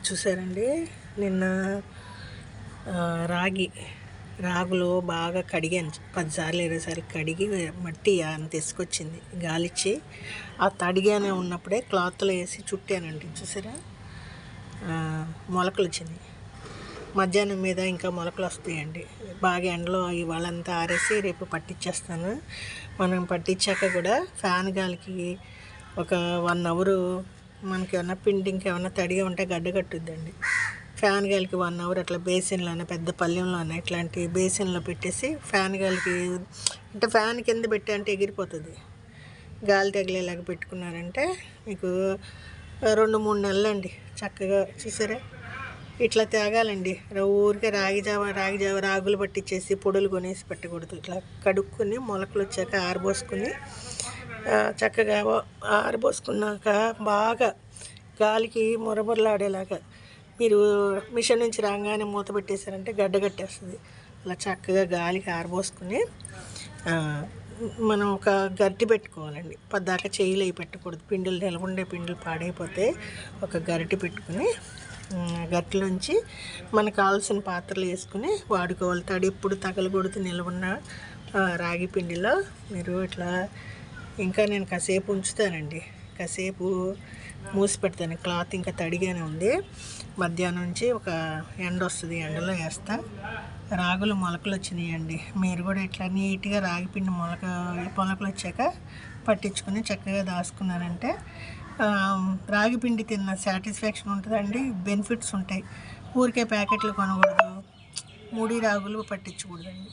చూసారండి నిన్న రాగులు బాగా కడిగాను 10 సార్లు 20 సార్లు కడిగి మట్టి అని తీసుకొచ్చింది గాలిచ్చి ఆ తడిగానే ఉన్నప్పుడే క్లాత్లో వేసి చుట్టానండి. చూసారా మొలకలు వచ్చినాయి. మధ్యాహ్నం మీద ఇంకా మొలకలు వస్తాయండి. బాగా ఎండలో ఇవాళంతా ఆరేసి రేపు పట్టించేస్తాను. మనం పట్టించాక కూడా ఫ్యాన్ గాలికి ఒక 1 అవరు మనకి ఏమన్నా పిండి ఇంకేమన్నా తడిగా ఉంటే గడ్డ కట్టుద్దండి. ఫ్యాన్ గాలికి 1 అవర్ అట్లా బేసిన్లోనే పెద్ద పళ్ళెంలోనే ఇట్లాంటి బేసిన్లో పెట్టేసి ఫ్యాన్ గాలికి అంటే ఫ్యాన్ కింద పెట్టి అంటే ఎగిరిపోతుంది. గాలి తగిలేలాగా పెట్టుకున్నారంటే మీకు 2-3 నెలలండి చక్కగా. చూసారా ఇట్లా తేగాలండి. ఊరికే రాగులు పట్టించేసి పొడులు కొనేసి పెట్టకూడదు. ఇట్లా కడుక్కొని మొలకలు వచ్చాక ఆరబోసుకుని చక్కగా ఆరబోసుకున్నాక బాగా గాలికి మురమురలాడేలాగా మీరు మిషన్ నుంచి రాగానే మూత పెట్టేశారంటే గడ్డ కట్టేస్తుంది. అలా చక్కగా గాలికి ఆరబోసుకుని మనం ఒక గరిటె పెట్టుకోవాలండి. పద్దాక చేయిలు అవి పెట్టకూడదు. పిండిలు నిలబడే పిండిలు పాడైపోతే ఒక గరిటె పెట్టుకుని గట్లోంచి మనకు కావాల్సిన పాత్రలు వేసుకుని వాడుకోవాలి. తడి ఎప్పుడు తగలకూడదు. నిలబడిన రాగి పిండిలో మీరు ఇట్లా ఇంకా నేను కాసేపు ఉంచుతానండి. కాసేపు మూసి పెడతాను. క్లాత్ ఇంకా తడిగానే ఉంది. మధ్యాహ్నం నుంచి ఒక ఎండ వస్తుంది, ఎండలో వేస్తా. రాగులు మొలకలు వచ్చినాయండి. మీరు కూడా ఇట్లా నీట్గా రాగి పిండి మొలకలు వచ్చాక పట్టించుకుని చక్కగా దాచుకున్నారంటే రాగి పిండి తిన్న సాటిస్ఫాక్షన్ ఉంటుందండి. బెనిఫిట్స్ ఉంటాయి. ఊరికే ప్యాకెట్లు కొనకూడదు. ముడి రాగులు పట్టించకూడదండి.